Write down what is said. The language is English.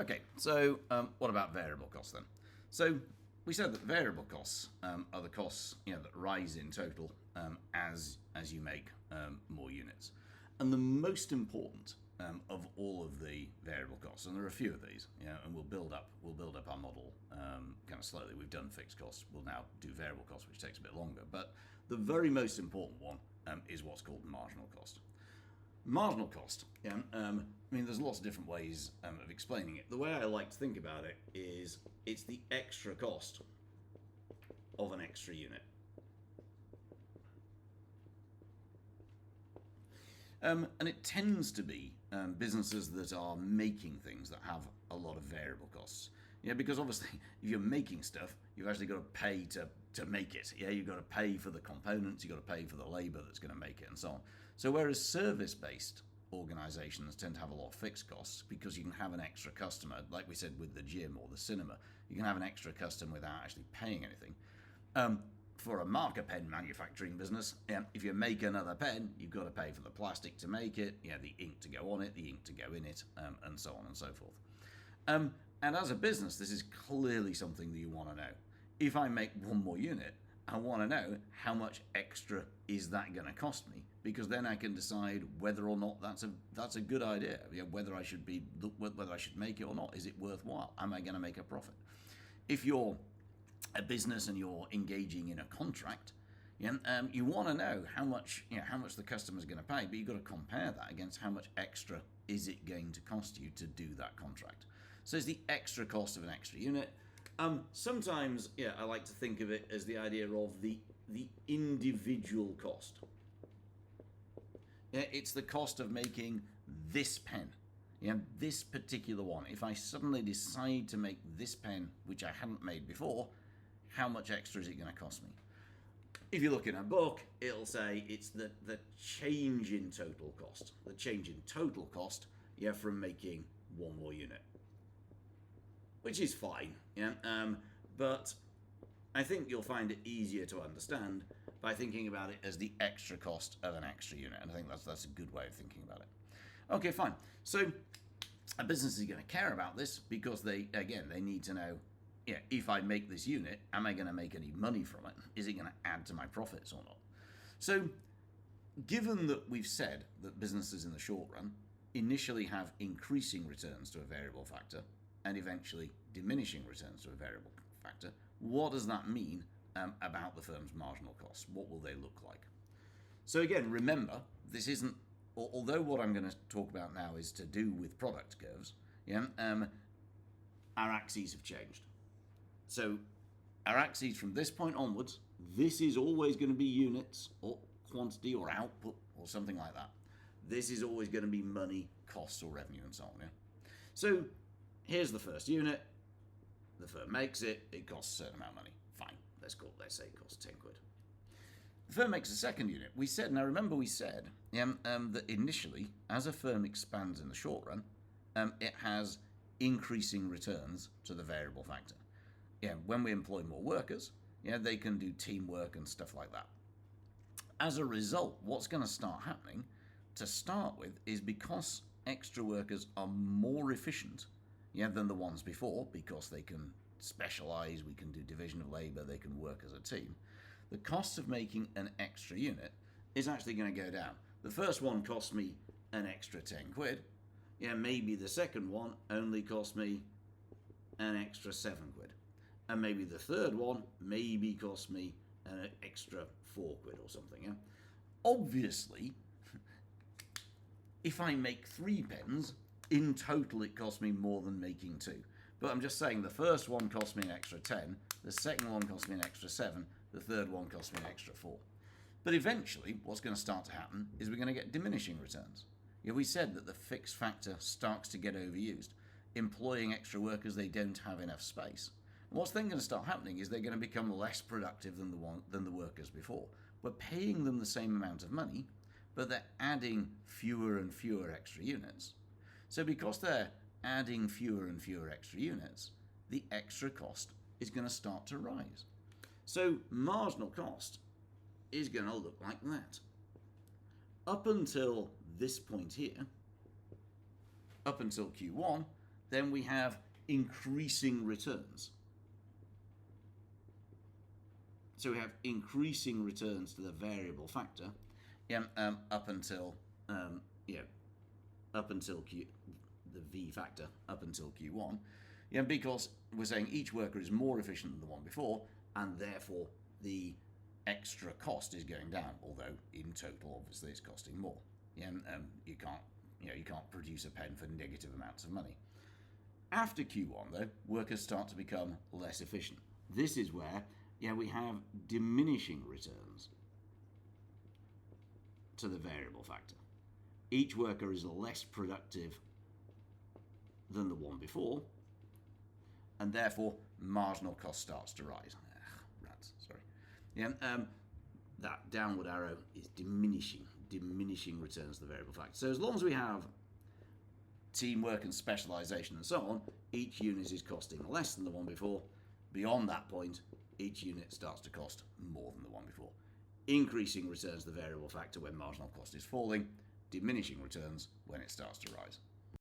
Okay, so what about variable costs then? So we said that variable costs are the costs that rise in total as you make more units, and the most important of all of the variable costs, and there are a few of these, and we'll build up our model kind of slowly. We've done fixed costs. We'll now do variable costs, which takes a bit longer. But the very most important one is what's called marginal cost. Marginal cost. I mean, there's lots of different ways of explaining it. The way I like to think about it is it's the extra cost of an extra unit. And it tends to be businesses that are making things that have a lot of variable costs. Because obviously, if you're making stuff, you've actually got to pay to make it. You've got to pay for the components, you've got to pay for the labour that's going to make it, and so on. So whereas service-based organisations tend to have a lot of fixed costs because you can have an extra customer, like we said with the gym or the cinema, you can have an extra customer without actually paying anything. For a marker pen manufacturing business, if you make another pen, you've got to pay for the plastic to make it, the ink to go on it, the ink to go in it, and so on and so forth. And as a business, this is clearly something that you want to know. If I make one more unit, I want to know how much extra is that going to cost me, because then I can decide whether or not that's a good idea. Whether I should make it or not. Is it worthwhile? Am I going to make a profit? If you're a business and you're engaging in a contract, you want to know how much the customer's going to pay, but you've got to compare that against how much extra is it going to cost you to do that contract. So it's the extra cost of an extra unit. Sometimes, I like to think of it as the idea of the individual cost. It's the cost of making this pen. This particular one. If I suddenly decide to make this pen, which I hadn't made before, how much extra is it going to cost me? If you look in a book, it'll say it's the change in total cost. The change in total cost, from making one more unit. Which is fine, but I think you'll find it easier to understand by thinking about it as the extra cost of an extra unit, and I think that's a good way of thinking about it. Okay, fine. So a business is going to care about this because they need to know, if I make this unit, am I going to make any money from it? Is it going to add to my profits or not? So given that we've said that businesses in the short run initially have increasing returns to a variable factor, and eventually diminishing returns to a variable factor, what does that mean about the firm's marginal costs? What will they look like? So again, remember, this isn't, although what I'm going to talk about now is to do with product curves, our axes have changed. So our axes from this point onwards, this is always going to be units or quantity or output or something like that. This is always going to be money, costs or revenue and so on. So here's the first unit. The firm makes it. It costs a certain amount of money. Fine. Let's say it costs 10 quid. The firm makes a second unit. We said that initially, as a firm expands in the short run, it has increasing returns to the variable factor. When we employ more workers, they can do teamwork and stuff like that. As a result, what's going to start happening to start with is because extra workers are more efficient than the ones before, because they can specialise, we can do division of labour, they can work as a team, the cost of making an extra unit is actually going to go down. The first one cost me an extra 10 quid. Maybe the second one only cost me an extra 7 quid. And maybe the third one maybe cost me an extra 4 quid or something. Obviously, if I make 3 pens, in total it costs me more than making 2. But I'm just saying the first one cost me an extra 10, the second one cost me an extra 7, the third one cost me an extra 4. But eventually, what's going to start to happen is we're going to get diminishing returns. We said that the fixed factor starts to get overused. Employing extra workers, they don't have enough space. And what's then going to start happening is they're going to become less productive than the workers before. We're paying them the same amount of money, but they're adding fewer and fewer extra units. So because they're adding fewer and fewer extra units, the extra cost is going to start to rise. So marginal cost is going to look like that. Up until this point here, up until Q1, then we have increasing returns. So we have increasing returns to the variable factor up until up until the V factor up until Q1, because we're saying each worker is more efficient than the one before, and therefore the extra cost is going down. Although in total, obviously, it's costing more. You can't produce a pen for negative amounts of money. After Q1, though, workers start to become less efficient. This is where we have diminishing returns to the variable factor. Each worker is less productive than the one before, and therefore marginal cost starts to rise. Rats, sorry. That downward arrow is diminishing returns to the variable factor. So as long as we have teamwork and specialization and so on, each unit is costing less than the one before. Beyond that point, each unit starts to cost more than the one before. Increasing returns to the variable factor when marginal cost is falling, diminishing returns when it starts to rise.